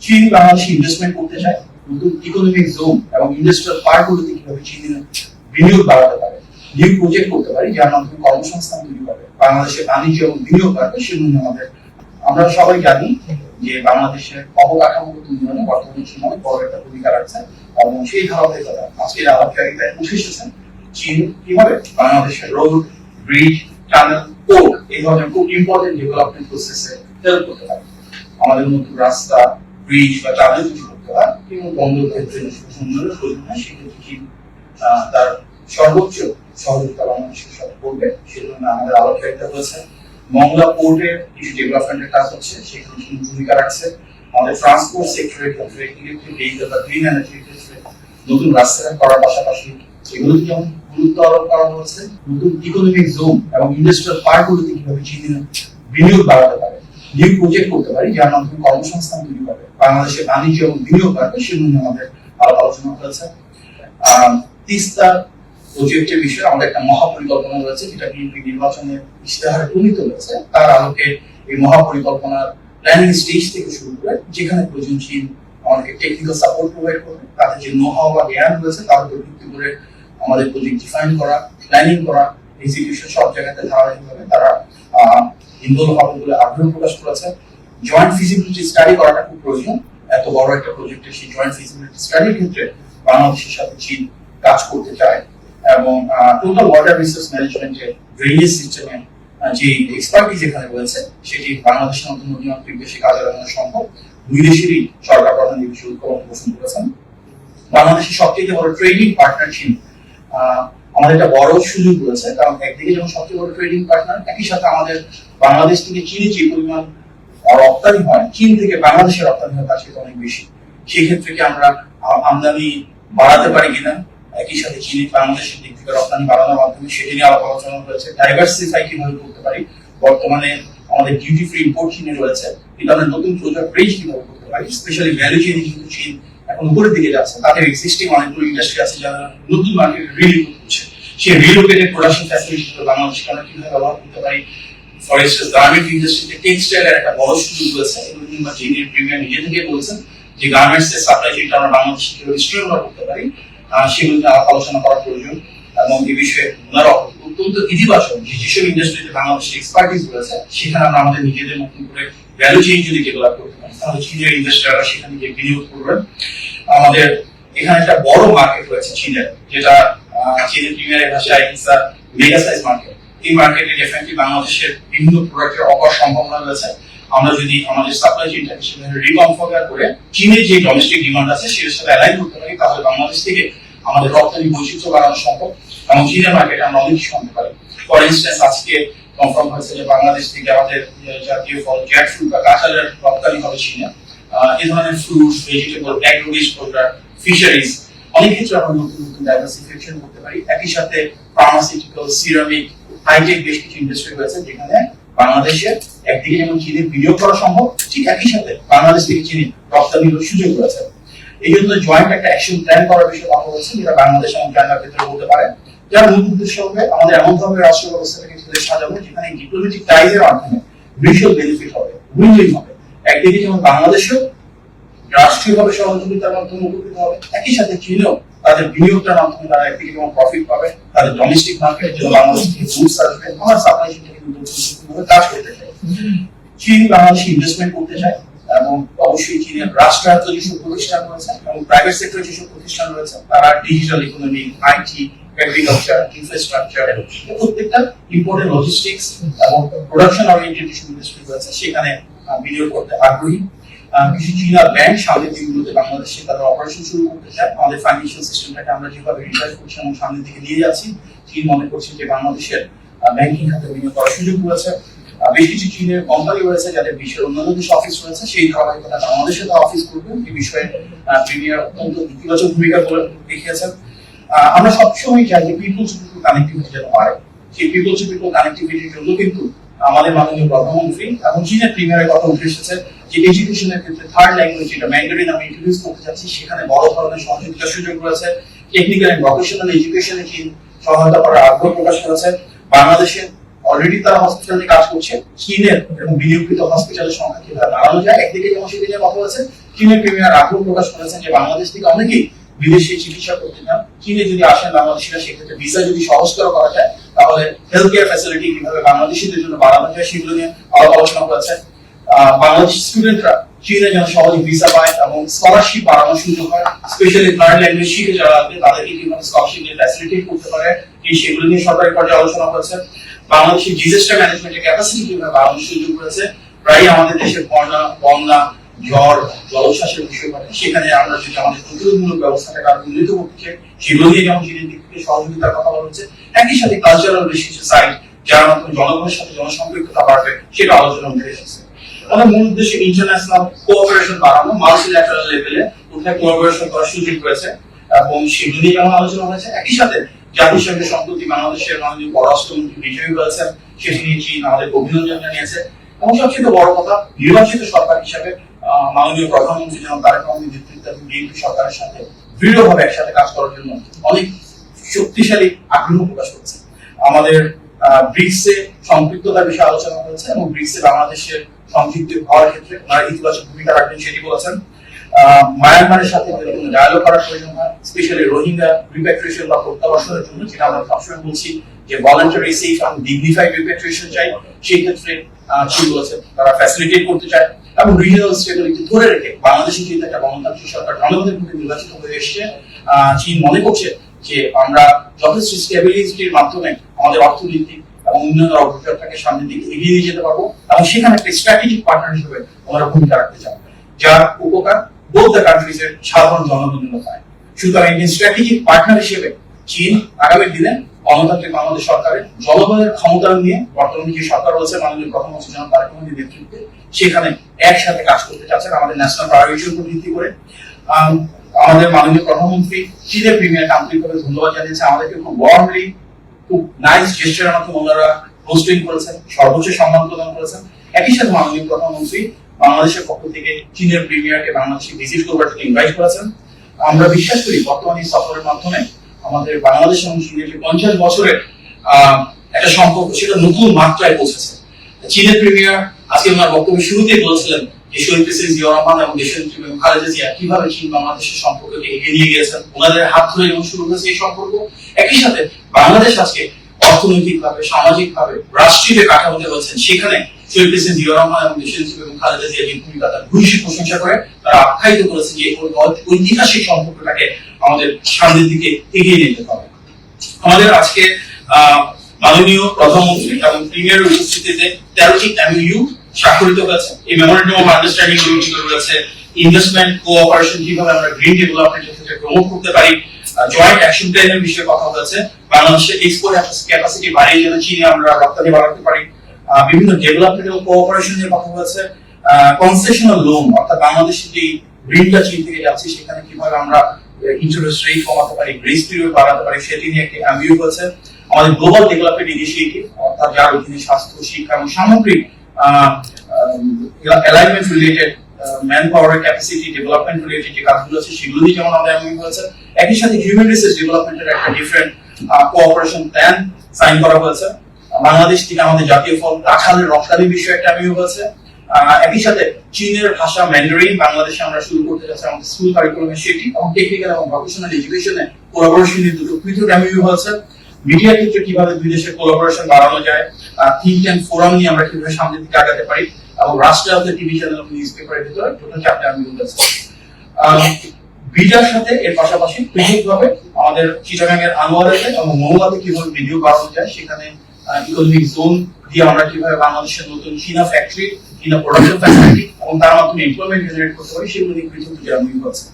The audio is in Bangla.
চীন বাংলাদেশে ইনভেস্টমেন্ট করতে চায়, নতুন ইকোনমিক জোন এবং ইন্ডাস্ট্রিয়াল পার্কগুলোতে কিভাবে চীন বিনিয়োগ বাড়াতে পারে, নিউ প্রজেক্ট করতে পারে যার মাধ্যমে কর্মসংস্থান তৈরি হবে, বাংলাদেশের বাণিজ্য এবং বিনিয়োগ বাড়বে, সেগুলো আমাদের আমরা সবাই জানি যে বাংলাদেশের অবকাঠামোগত উন্নয়নে বর্তমানে চীন অনেক বড় একটা ভূমিকা রাখছে এবং সেই ধারাবাহিকতা আজকের আলাপচারিতায় উঠে এসেছেন। চীন কিভাবে বাংলাদেশের রোড, ব্রিজ, টানেল, পোর্ট এই ধরনের খুব ইম্পর্টেন্ট ডেভেলপমেন্ট প্রসেসে হেল্প করতে পারে। আমাদের নতুন রাস্তা, ব্রিজ বা টানেল কিছু করতে হয় এবং বন্দর ক্ষেত্রে উন্নয়নের প্রয়োজন হয়, সেক্ষেত্রে চীন তার সর্বোচ্চ সহযোগিতা বাংলাদেশের সাথে করবে। সেজন্য আমাদের আলাপচারিতা হয়েছে। মংলা পোর্টের কিছু ডেভেলপমেন্টের কাজ হচ্ছে, সেখানে চীন ভূমিকা রাখছে। আমাদের ট্রান্সপোর্ট সেক্টরের ক্ষেত্রে ইলেকট্রিক ভেহিকল বা গ্রিন এনার্জির ক্ষেত্রে নতুন রাস্তা করার পাশাপাশি এগুলোতে যেমন গুরুত্ব আরোপ করা হয়েছে, নতুন ইকোনমিক জোন এবং ইন্ডাস্ট্রিয়াল পার্কগুলোতে কিভাবে চীন বিনিয়োগ বাড়াতে পারে, নিউ প্রজেক্ট করতে পারে যার মাধ্যমে কর্মসংস্থান তৈরি হবে, বাংলাদেশের বাণিজ্য এবং বিনিয়োগ বাড়বে, সেগুলো আমাদের আলোচনা হয়েছে। তিস্তা প্রজেক্টের বিষয়ে আমাদের একটা মহাপরিকল্পনা রয়েছে, যেটা বিএনপি নির্বাচনের ইশতেহারে প্রণীত হয়েছে। তার আলোকে এই মহাপরিকল্পনার প্ল্যানিং স্টেজ থেকে শুরু করে যেখানে প্রয়োজন চীন আমাদেরকে টেকনিক্যাল সাপোর্ট প্রোভাইড করবে, তাদের যে নো-হাউ বা জ্ঞান রয়েছে তার উপর ভিত্তি করে আমাদের প্রজেক্ট ডিফাইন করা, প্ল্যানিং করা, এক্সিকিউশন সব জায়গাতে ধারাবাহিকভাবে তারা ইনভলভ হবে বলে আগ্রহ প্রকাশ করেছে। জয়েন্ট ফিজিবিলিটি স্টাডি করাটা খুব প্রয়োজন। এত বড় একটা প্রজেক্টের সেই জয়েন্ট ফিজিবিলিটি স্টাডির ক্ষেত্রে বাংলাদেশের সাথে চীন কাজ করতে চায় এবং টোটাল ওয়াটার রিসোর্স ম্যানেজমেন্টের ড্রেনেজ সিস্টেমে যে এক্সপার্টিজ এখানে রয়েছে সেটি বাংলাদেশের মতো নদীমাতৃক দেশে কাজে লাগানো সম্ভব। দুই দেশেরই সরকার প্রধান এই বিষয়ে ঐক্যমত্য পোষণ করেছেন। বাংলাদেশের সবচেয়ে বড় ট্রেডিং পার্টনার চীন। আমাদের একটা বড় সুযোগ রয়েছে, কারণ একদিকে যেমন সবচেয়ে বড় ট্রেডিং পার্টনার, একই সাথে আমাদের বাংলাদেশ থেকে চীনে যে পরিমাণ রপ্তানি হয়, চীন থেকে বাংলাদেশের রপ্তানি হয় তার সাথে অনেক বেশি। সেই ক্ষেত্রে কি আমরা আমদানি বাড়াতে পারি কিনা, একই সাথে চীনে বাংলাদেশের দিক থেকে রপ্তানি বাড়ানোর মাধ্যমে সেটি নিয়ে আলাপ আলোচনা হয়েছে। ডাইভার্সিফাই কিভাবে করতে পারি, বর্তমানে আমাদের ডিউটি ফ্রি ইম্পোর্ট চীনে রয়েছে, কিন্তু আমরা নতুন প্রজেক্ট রেঞ্জ কিভাবে করতে পারি, স্পেশালি ভ্যালু চেইনে কিন্তু চীন এখন উপরের দিকে যাচ্ছে। তাদের এক্সিস্টিং অনেকগুলো ইন্ডাস্ট্রি আছে যারা নতুন মার্কেট রিলোকেট করছে, সেই রিলোকেটেড প্রোডাকশন ফ্যাসিলিটি বাংলাদেশকে আমরা কিভাবে ব্যবহার করতে পারি। ফর ইনস্টেন্স গার্মেন্ট ইন্ডাস্ট্রিতে টেক্সটাইলের একটা বড় সুযোগ রয়েছে, এগুলো কিংবা চীনের প্রিমিয়ার নিজে থেকে বলছেন যে গার্মেন্টস এর সাপ্লাই চেইনটা আমরা বাংলাদেশে কিভাবে স্ট্রেংথেন করতে পারি, সেগুলো আলোচনা করা প্রয়োজন। এবং এই বিষয়ে ওনারা অত্যন্ত ইতিবাচক যে যেসব ইন্ডাস্ট্রিতে বাংলাদেশের এক্সপার্টিস রয়েছে সেখানে আমরা আমাদের নিজেদের মতন করে ভ্যালু চেইন যদি ডেভেলপ করতে পারি তাহলে চীনের ইন্ডাস্ট্রিয়ালরা সেখানে গিয়ে বিনিয়োগ করবেন। আমাদের এখানে একটা বড় মার্কেট রয়েছে চীনের, যেটা চীনের প্রিমিয়ারের ভাষায় মেগা সাইজ মার্কেট। এই মার্কেটে ডেফিনেটলি বাংলাদেশের বিভিন্ন প্রোডাক্টের অপার সম্ভাবনা রয়েছে। আমরা যদি আমাদের সাপ্লাই চেইনটাকে সেভাবে রিকনফিগার করে চীনের যে ডোমেস্টিক ডিমান্ড আছে সেটার সাথে অ্যালাইন করতে পারি, তাহলে বাংলাদেশ থেকে আমাদের রপ্তানি বৈচিত্র্য বাড়ানো সম্ভব এবং চীনের মার্কেটে আমরা অনেক কিছু আনতে পারি। ফর ইনস্টেন্স আজকে কনফার্ম হয়েছে যে বাংলাদেশ থেকে আমাদের জাতীয় ফল জ্যাক ফ্রুট বা কাঁঠালের রপ্তানি হবে চীনে। এই ধরনের ফ্রুটস, ভেজিটেবল, অ্যাগ্রোরিজ প্রোডাক্ট, ফিশারিজ অনেক ক্ষেত্রে আমরা নতুন নতুন ডাইভার্সিফিকেশন করতে পারি। একই সাথে ফার্মাসিউটিক্যাল, সিরামিক, হাইটেক বেশ কিছু ইন্ডাস্ট্রি রয়েছে যেখানে বাংলাদেশের একদিকে যেমন চীনে বিনিয়োগ করা সম্ভব, ঠিক একই সাথে বাংলাদেশ থেকে চীনে রপ্তানির সুযোগ রয়েছে। এই জন্য জয়েন্ট একটা অ্যাকশন প্ল্যান করার বিষয়ে কথা বলছে, যেটা বাংলাদেশ এবং চায়নার ক্ষেত্রে বলতে পারে। যার মূল উদ্দেশ্য হবে আমাদের এমন ধরনের রাষ্ট্র ব্যবস্থাটাকে সাজাবো যেখানে ডিপ্লোম্যাটিক টাইজের মাধ্যমে মিউচুয়াল বেনিফিট হবে, উইন-উইন হবে। একদিকে যেমন বাংলাদেশও রাষ্ট্রীয়ভাবে সহযোগিতার মাধ্যমে উপকৃত হবে, একই সাথে চীনও তাদের বিনিয়োগটার মাধ্যমে তারা একদিকে যেমন প্রফিট পাবে, তাদের ডোমেস্টিক মার্কেট যেন বাংলাদেশ থেকে গুডস আসবে, আমার সাপ্লাই চেইনটা কিন্তু কাজ করতে চায়। চীন বাংলাদেশে ইনভেস্টমেন্ট করতে চায় এবং অবশ্যই চীনের রাষ্ট্রায়ত্ত যেসব প্রতিষ্ঠান রয়েছে এবং প্রাইভেট সেক্টরের যেসব প্রতিষ্ঠান রয়েছে তারা digital economy, IT, agriculture, infrastructure, প্রত্যেকটা ইম্পোর্টেন্ট লজিস্টিক্স এবং প্রোডাকশন ওরিয়েন্টেড যেসব ইন্ডাস্ট্রি রয়েছে সেখানে বিনিয়োগ করতে আগ্রহী। কিছু চীনা ব্যাংক সামনের দিকগুলোতে বাংলাদেশে তাদের অপারেশন শুরু করতে চায়। আমাদের ফাইন্যান্সিয়াল সিস্টেমটাকে আমরা যেভাবে রিসার্চ করছি এবং সামনের দিকে নিয়ে যাচ্ছি, চীন মনে করছে যে বাংলাদেশের ব্যাংকিং খাতে বিনিয়োগ করার সুযোগ রয়েছে। বেশ কিছু চীনের কোম্পানি রয়েছে যাদের বিশ্বের অন্যান্য দেশে অফিস রয়েছে, সেই ধারাবাহিকতা বাংলাদেশে তারা অফিস করবে। এই বিষয়ে প্রিমিয়ার অত্যন্ত ইতিবাচক ভূমিকা দেখিয়েছেন। আমরা সবসময় চাই যে পিপল টু পিপল কানেক্টিভিটি যেন বাড়ে। সেই পিপল টু পিপল কানেক্টিভিটির জন্য কিন্তু আমাদের মাননীয় প্রধানমন্ত্রী এবং চীনের প্রিমিয়ারের কথা উঠে এসেছে যে এডুকেশনের ক্ষেত্রে থার্ড ল্যাঙ্গুয়েজ যেটা ম্যান্ডারিন আমি ইন্ট্রোডিউস করতে যাচ্ছি, সেখানে বড় ধরনের সহযোগিতার সুযোগ রয়েছে। টেকনিক্যাল এন্ড ভোকেশনাল এডুকেশনে চীন সহায়তা করার আগ্রহ প্রকাশ করেছে। বাংলাদেশে অলরেডি তারা হসপিটালে কাজ করছে। চীনের এবং বিনিয়োগকৃত হসপিটালের সংখ্যা কিভাবে বাড়ানো যায় একদিকে যেমন সেদিকে কথা হয়েছে, চীনের প্রিমিয়ার আগ্রহ প্রকাশ করেছেন যে বাংলাদেশ থেকে অনেকেই বিদেশে চিকিৎসা করতে চান, চীনে যদি আসেন বাংলাদেশিরা সেক্ষেত্রে ভিসা যদি সহজতর করা যায় তাহলে হেলথ কেয়ার ফ্যাসিলিটি কিভাবে বাংলাদেশিদের জন্য বাড়ানো যায় সেগুলো নিয়ে আলোচনা করেছে। বাংলাদেশি স্টুডেন্টরা চীনে যেন সহজে ভিসা পায় এবং স্কলারশিপ বাড়ানোর সুযোগ হয়, স্পেশালি থার্ড ল্যাঙ্গুয়েজ শিখে যারা আছে তাদেরকে কিভাবে স্কলারশিপ নিয়ে ফ্যাসিলিটি করতে পারে এই সেগুলো নিয়ে সরকারি পর্যায়ে আলোচনা করেছে। বাংলাদেশি ডিজাস্টার ম্যানেজমেন্টের ক্যাপাসিটি কিভাবে বাড়ানোর সুযোগ রয়েছে, প্রায় আমাদের দেশে বন্যা ঝড় জলোচ্ছ্বাসের বিষয় ঘটে, সেখানে আমরা যদি আমাদের প্রতিরোধমূলক ব্যবস্থাটাকে আরো উন্নীত করতে চাই সেগুলো নিয়ে যেমন চীনের দিক থেকে সহযোগিতার কথা বলা হচ্ছে। একই সাথে কালচারাল বেশ কিছু সাইট যার মাধ্যমে জনগণের সাথে জনসম্পৃক্ততা বাড়বে সেটা আলোচনা উঠে এসেছে। আমাদের মূল উদ্দেশ্য ইন্টারন্যাশনাল কোঅপারেশন বাড়ানো, মাল্টিল্যাটারাল লেভেলে কোথায় কোঅপারেশন করার সুযোগ রয়েছে এবং সেগুলো নিয়ে যেমন আলোচনা হয়েছে। একই সাথে জাতিসংঘের সম্প্রতি বাংলাদেশের মাননীয় পররাষ্ট্রমন্ত্রী বিজয় হয়েছেন, সেটি নিয়ে চীন আমাদের অভিনন্দন জানিয়েছে। এবং সবচেয়ে বড় কথা, নির্বাচিত সরকার হিসাবে মাননীয় প্রধানমন্ত্রী যেন তারেক রহমানের নেতৃত্বাধীন বিএনপি সরকারের সাথে দৃঢ়ভাবে একসাথে কাজ করার জন্য অনেক শক্তিশালী আগ্রহ প্রকাশ করেছে। আমাদের ব্রিক্সে সম্পৃক্ততার বিষয়ে আলোচনা হয়েছে এবং ব্রিক্সে বাংলাদেশের সম্পৃক্ত হওয়ার ক্ষেত্রে ওনারা ইতিবাচক ভূমিকা রাখবেন সেটি বলেছেন। মায়ানমারের সাথে যদি কোনো ডায়ালগ করার প্রয়োজন হয়, স্পেশালি রোহিঙ্গা রিপ্যাট্রিয়েশন বা প্রত্যাবাসনের জন্য, যেটা আমরা সবসময় বলছি যে ভলান্টারি সেফ এবং ডিগনিফাইড রিপ্যাট্রিয়েশন চাই, সেই ক্ষেত্রে চীন বলেছে তারা ফ্যাসিলিটেট করতে চায় এবং রিজিওনাল স্টেবিলিটি ধরে রেখে বাংলাদেশে যেহেতু একটা গণতান্ত্রিক সরকার জনগণের ভোটে নির্বাচিত হয়ে এসছে, চীন মনে করছে যে আমরা যথেষ্ট স্টেবিলিটির মাধ্যমে আমাদের অর্থনীতি এবং উন্নয়নের অগ্রযাত্রাকে সামনের দিকে এগিয়ে নিয়ে যেতে পারবো এবং সেখানে একটা স্ট্র্যাটেজিক পার্টনার হিসেবে আমরা ভূমিকা রাখতে চাই, যার উপকার বোথ দ্য কান্ট্রিজের সাধারণ জনগণ পায়। সুতরাং একটি স্ট্র্যাটেজিক পার্টনার হিসেবে চীন আগামী দিনে গণতান্ত্রিক বাংলাদেশ সরকারের জনগণের ক্ষমতায়ন নিয়ে বর্তমানে যে সরকার রয়েছে মাননীয় প্রধানমন্ত্রী জনাব তারেক রহমানের নেতৃত্বে সেখানে একসাথে কাজ করতে চাচ্ছেন আমাদের ন্যাশনাল প্রায়োরিটির উপর ভিত্তি করে। আমাদের মাননীয় প্রধানমন্ত্রী চীনের প্রিমিয়ারকে আন্তরিকভাবে ধন্যবাদ জানিয়েছে, আমাদেরকে খুব ওয়ার্মলি খুব নাইস জেস্টারের মাধ্যমে ওনারা হোস্টিং করেছেন, সর্বোচ্চ সম্মান প্রদান করেছেন। একই সাথে মাননীয় প্রধানমন্ত্রী বাংলাদেশের পক্ষ থেকে চীনের প্রিমিয়ারকে বাংলাদেশে ভিজিট করবার জন্য ইনভাইট করেছেন। আমরা বিশ্বাস করি বর্তমানে এই সফরের মাধ্যমে আমাদের বাংলাদেশ এবং চীনের যে 50 বছরের একটা সম্পর্ক সেটা নতুন মাত্রায় পৌঁছেছে। চীনের প্রিমিয়ার আজকে ওনার বক্তব্যের শুরুতেই বলেছিলেন যে শহীদ প্রেসিডেন্ট জিয়াউর রহমান এবং দেশের খালেদা জিয়া কিভাবে চীন বাংলাদেশের সম্পর্ককে এগিয়ে নিয়ে গিয়েছেন, ওনাদের হাত ধরে এবং শুরু হয়েছে এই সম্পর্ক। একই সাথে বাংলাদেশ আজকে অর্থনৈতিকভাবে, সামাজিকভাবে, রাষ্ট্রীয় কাঠামোতে রয়েছেন, সেখানে শহীদ প্রেসিডেন্ট জিয়াউর রহমান এবং দেশের এবং খালেদা জিয়া যে ভূমিকা তার ভূয়সী প্রশংসা করে তারা আখ্যায়িত করেছে যে ঐতিহাসিক সম্পর্কটাকে আমাদের সামনের দিকে এগিয়ে নিতে হবে। আমাদের আজকে মাননীয় প্রধানমন্ত্রী এবং প্রিমিয়ারের উপস্থিতিতে 13টি এমইউ স্বাক্ষরিত হয়েছে। এই মেমোরেন্ডাম অফ আন্ডারস্ট্যান্ডিং রয়েছে ইনভেস্টমেন্ট কোঅপারেশন, কিভাবে আমরা গ্রিন ডেভেলপমেন্টের ক্ষেত্রে প্রমোট করতে পারি, জয়েন্ট অ্যাকশন প্ল্যানের বিষয়ে কথা হয়েছে, বাংলাদেশের এক্সপোর্ট ক্যাপাসিটি বাড়িয়ে যেন চীনে আমরা রপ্তানি বাড়াতে পারি, বিভিন্ন ডেভেলপমেন্ট এবং কোঅপারেশন নিয়ে কথা হয়েছে, কনসেশনাল লোন অর্থাৎ বাংলাদেশের যে ঋণটা চীন থেকে যাচ্ছে সেখানে কিভাবে আমরা ইন্টারেস্ট রেট কমাতে পারি, গ্রেস পিরিয়ড বাড়াতে পারি, সেটি নিয়ে একটি এমইউ হয়েছে। আমাদের গ্লোবাল ডেভেলপমেন্ট ইনিশিয়েটিভ অর্থাৎ যার অধীনে স্বাস্থ্য, শিক্ষা এবং সামগ্রিক alignment related man power capacity development related যে কাজগুলো আছে সেগুলো নিয়ে যেমন আমাদের এমইউ হয়েছে। একই সাথে হিউম্যান রিসোর্স ডেভেলপমেন্টের একটা ডিফারেন্ট কোঅপারেশন প্ল্যান সাইন করা হয়েছে। বাংলাদেশ থেকে আমাদের জাতীয় ফল কাঁঠালের রপ্তানি বিষয়ে একটা এমইউ হয়েছে। একই সাথে চীনের ভাষা ম্যান্ডারিন বাংলাদেশে আমরা শুরু করতে যাচ্ছি আমাদের স্কুল কারিকুলামে, সেটি এবং টেকনিক্যাল এবং ভোকেশনাল এডুকেশনে কোলাবোরেশনের দুটো পৃথক এমইউ হয়েছে। মিডিয়ার ক্ষেত্রে কিভাবে দুই দেশের কোলাবোরেশন বাড়ানো যায়, থিঙ্ক ট্যাঙ্ক ফোরাম নিয়ে আমরা কিভাবে সামনের দিকে আগাতে পারি এবং রাষ্ট্রায়ত্ত টিভি চ্যানেল এবং নিউজ পেপারের ভিতরে টোটাল 4টা এমইউ হয়েছে। ভিডিওর সাথে এর পাশাপাশি পৃথকভাবে আমাদের চিটাগাংয়ের আনোয়ারাতে এবং মৌলাতে কিভাবে ভিডিও বাড়ানো যায়, সেখানে ইকোনমিক জোন দিয়ে আমরা কিভাবে বাংলাদেশের নতুন চীনা ফ্যাক্টরি, চীনা প্রোডাকশন ফ্যাসিলিটি এবং তার মাধ্যমে এমপ্লয়মেন্ট জেনারেট করতে পারি সেগুলো নিয়ে পৃথক দুটো এমইউ হয়েছে।